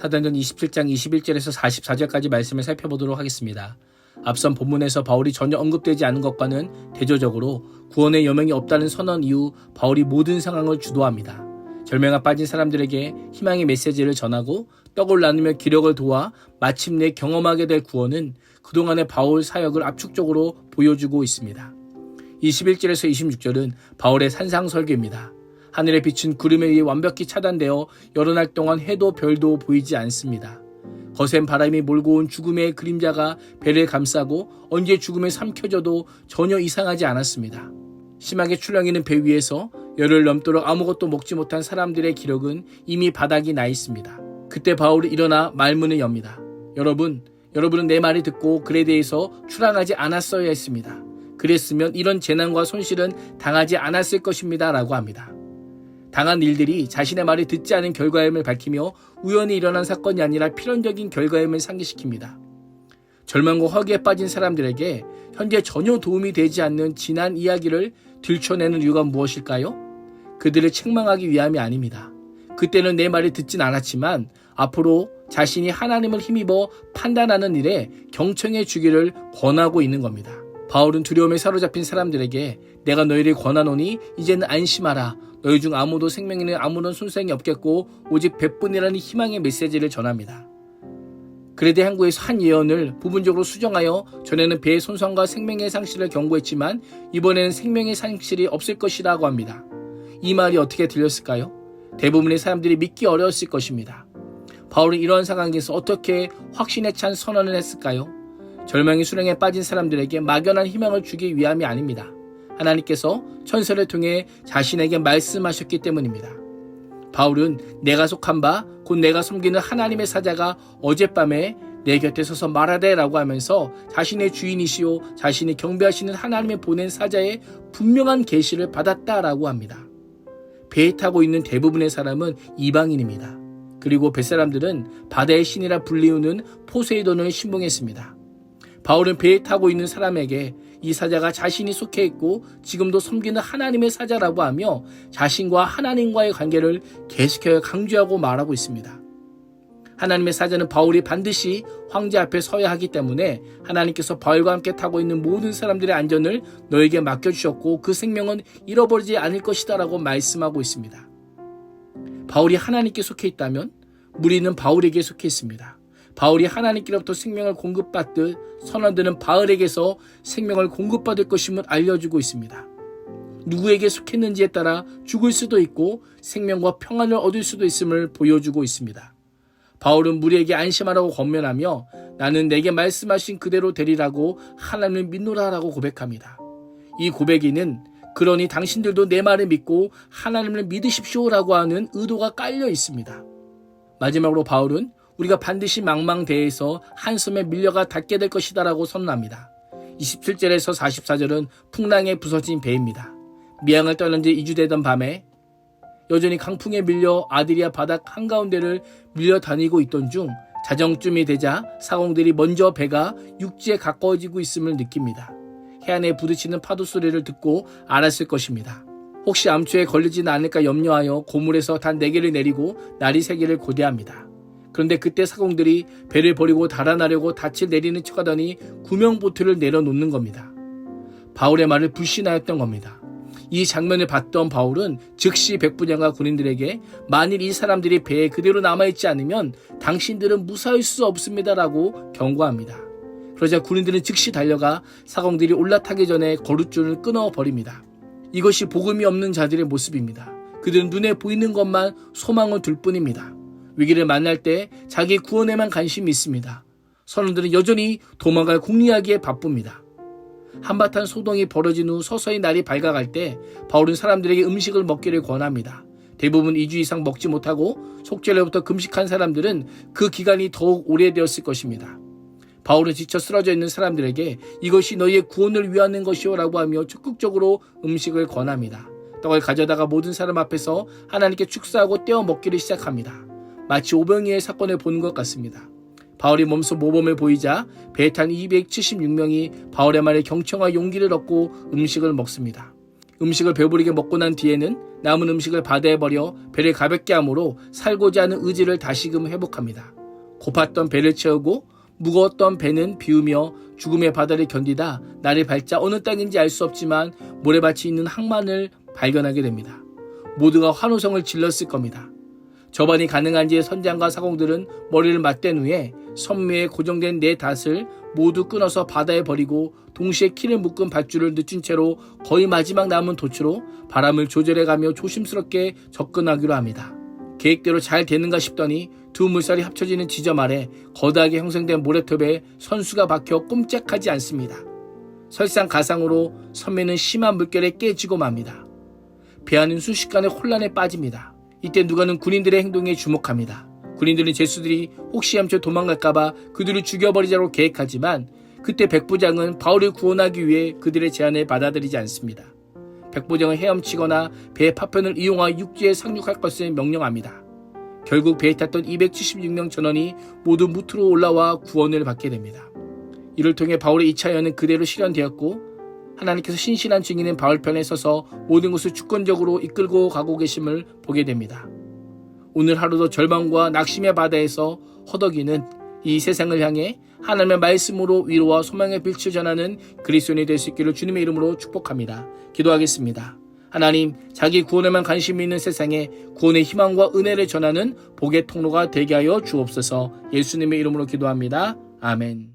사도행전 27장 21절에서 44절까지 말씀을 살펴보도록 하겠습니다. 앞선 본문에서 바울이 전혀 언급되지 않은 것과는 대조적으로 구원의 여명이 없다는 선언 이후 바울이 모든 상황을 주도합니다. 절망에 빠진 사람들에게 희망의 메시지를 전하고 떡을 나누며 기력을 도와 마침내 경험하게 될 구원은 그동안의 바울 사역을 압축적으로 보여주고 있습니다. 21절에서 26절은 바울의 산상설교입니다. 하늘에 비춘 구름에 의해 완벽히 차단되어 여러 날 동안 해도 별도 보이지 않습니다. 거센 바람이 몰고 온 죽음의 그림자가 배를 감싸고 언제 죽음에 삼켜져도 전혀 이상하지 않았습니다. 심하게 출렁이는 배 위에서 열흘 넘도록 아무것도 먹지 못한 사람들의 기력은 이미 바닥이 나 있습니다. 그때 바울이 일어나 말문을 엽니다. 여러분은 내 말을 듣고 글에 대해서 출항하지 않았어야 했습니다. 그랬으면 이런 재난과 손실은 당하지 않았을 것입니다. 라고 합니다. 당한 일들이 자신의 말을 듣지 않은 결과임을 밝히며 우연히 일어난 사건이 아니라 필연적인 결과임을 상기시킵니다. 절망과 허기에 빠진 사람들에게 현재 전혀 도움이 되지 않는 지난 이야기를 들춰내는 이유가 무엇일까요? 그들을 책망하기 위함이 아닙니다. 그때는 내 말을 듣진 않았지만 앞으로 자신이 하나님을 힘입어 판단하는 일에 경청해 주기를 권하고 있는 겁니다. 바울은 두려움에 사로잡힌 사람들에게 내가 너희를 권하노니 이제는 안심하라. 너희 중 아무도 생명에는 아무런 손상이 없겠고 오직 백분이라는 희망의 메시지를 전합니다. 그레데 항구에서 한 예언을 부분적으로 수정하여 전에는 배의 손상과 생명의 상실을 경고했지만 이번에는 생명의 상실이 없을 것이라고 합니다. 이 말이 어떻게 들렸을까요? 대부분의 사람들이 믿기 어려웠을 것입니다. 바울은 이러한 상황에서 어떻게 확신에 찬 선언을 했을까요? 절망의 수렁에 빠진 사람들에게 막연한 희망을 주기 위함이 아닙니다. 하나님께서 천사를 통해 자신에게 말씀하셨기 때문입니다. 바울은 내가 속한 바 곧 내가 섬기는 하나님의 사자가 어젯밤에 내 곁에 서서 말하되 라고 하면서 자신의 주인이시오 자신이 경배하시는 하나님의 보낸 사자의 분명한 계시를 받았다라고 합니다. 배에 타고 있는 대부분의 사람은 이방인입니다. 그리고 뱃사람들은 바다의 신이라 불리우는 포세이돈을 신봉했습니다. 바울은 배에 타고 있는 사람에게 이 사자가 자신이 속해 있고 지금도 섬기는 하나님의 사자라고 하며 자신과 하나님과의 관계를 계속해서 강조하고 말하고 있습니다. 하나님의 사자는 바울이 반드시 황제 앞에 서야 하기 때문에 하나님께서 바울과 함께 타고 있는 모든 사람들의 안전을 너에게 맡겨주셨고 그 생명은 잃어버리지 않을 것이다 라고 말씀하고 있습니다. 바울이 하나님께 속해 있다면 무리는 바울에게 속해 있습니다. 바울이 하나님께로부터 생명을 공급받듯 선원들은 바울에게서 생명을 공급받을 것임을 알려주고 있습니다. 누구에게 속했는지에 따라 죽을 수도 있고 생명과 평안을 얻을 수도 있음을 보여주고 있습니다. 바울은 무리에게 안심하라고 권면하며 나는 내게 말씀하신 그대로 되리라고 하나님을 믿노라라고 고백합니다. 이 고백에는 그러니 당신들도 내 말을 믿고 하나님을 믿으십시오라고 하는 의도가 깔려 있습니다. 마지막으로 바울은 우리가 반드시 망망대해에서 한섬에 밀려가 닿게 될 것이다 라고 선언합니다. 27절에서 44절은 풍랑에 부서진 배입니다. 미항을 떠난 지 2주 되던 밤에 여전히 강풍에 밀려 아드리아 바닥 한가운데를 밀려 다니고 있던 중 자정쯤이 되자 사공들이 먼저 배가 육지에 가까워지고 있음을 느낍니다. 해안에 부딪히는 파도 소리를 듣고 알았을 것입니다. 혹시 암초에 걸리지는 않을까 염려하여 고물에서 단 4개를 내리고 날이 새기를 고대합니다. 그런데 그때 사공들이 배를 버리고 달아나려고 닻을 내리는 척하더니 구명보트를 내려놓는 겁니다. 바울의 말을 불신하였던 겁니다. 이 장면을 봤던 바울은 즉시 백부장과 군인들에게 만일 이 사람들이 배에 그대로 남아있지 않으면 당신들은 무사할 수 없습니다라고 경고합니다. 그러자 군인들은 즉시 달려가 사공들이 올라타기 전에 거룻줄을 끊어버립니다. 이것이 복음이 없는 자들의 모습입니다. 그들은 눈에 보이는 것만 소망을 둘 뿐입니다. 위기를 만날 때 자기 구원에만 관심이 있습니다. 선원들은 여전히 도망갈 궁리하기에 바쁩니다. 한바탕 소동이 벌어진 후 서서히 날이 밝아갈 때 바울은 사람들에게 음식을 먹기를 권합니다. 대부분 2주 이상 먹지 못하고 속죄로부터 금식한 사람들은 그 기간이 더욱 오래되었을 것입니다. 바울은 지쳐 쓰러져 있는 사람들에게 이것이 너희의 구원을 위하는 것이오 라고 하며 적극적으로 음식을 권합니다. 떡을 가져다가 모든 사람 앞에서 하나님께 축사하고 떼어 먹기를 시작합니다. 마치 오병이의 사건을 보는 것 같습니다. 바울이 몸소 모범을 보이자 배에 탄 276명이 바울의 말에 경청과 용기를 얻고 음식을 먹습니다. 음식을 배부르게 먹고 난 뒤에는 남은 음식을 바다에 버려 배를 가볍게 함으로 살고자 하는 의지를 다시금 회복합니다. 고팠던 배를 채우고 무거웠던 배는 비우며 죽음의 바다를 견디다 날이 밝자 어느 땅인지 알 수 없지만 모래밭이 있는 항만을 발견하게 됩니다. 모두가 환호성을 질렀을 겁니다. 저반이 가능한지 선장과 사공들은 머리를 맞댄 후에 선미에 고정된 네 닷을 모두 끊어서 바다에 버리고 동시에 키를 묶은 밧줄을 늦춘 채로 거의 마지막 남은 돛으로 바람을 조절해가며 조심스럽게 접근하기로 합니다. 계획대로 잘 되는가 싶더니 두 물살이 합쳐지는 지점 아래 거대하게 형성된 모래톱에 선수가 박혀 꼼짝하지 않습니다. 설상가상으로 선미는 심한 물결에 깨지고 맙니다. 배아는 순식간에 혼란에 빠집니다. 이때 누가는 군인들의 행동에 주목합니다. 군인들은 제수들이 혹시 얌쳐 도망갈까봐 그들을 죽여버리자고 계획하지만 그때 백부장은 바울을 구원하기 위해 그들의 제안을 받아들이지 않습니다. 백부장은 헤엄치거나 배의 파편을 이용하여 육지에 상륙할 것을 명령합니다. 결국 배에 탔던 276명 전원이 모두 무트로 올라와 구원을 받게 됩니다. 이를 통해 바울의 2차 예언은 그대로 실현되었고 하나님께서 신실한 증인인 바울 편에 서서 모든 것을 주권적으로 이끌고 가고 계심을 보게 됩니다. 오늘 하루도 절망과 낙심의 바다에서 허덕이는 이 세상을 향해 하나님의 말씀으로 위로와 소망의 빛을 전하는 그리스도인이 될 수 있기를 주님의 이름으로 축복합니다. 기도하겠습니다. 하나님, 자기 구원에만 관심이 있는 세상에 구원의 희망과 은혜를 전하는 복의 통로가 되게 하여 주옵소서. 예수님의 이름으로 기도합니다. 아멘.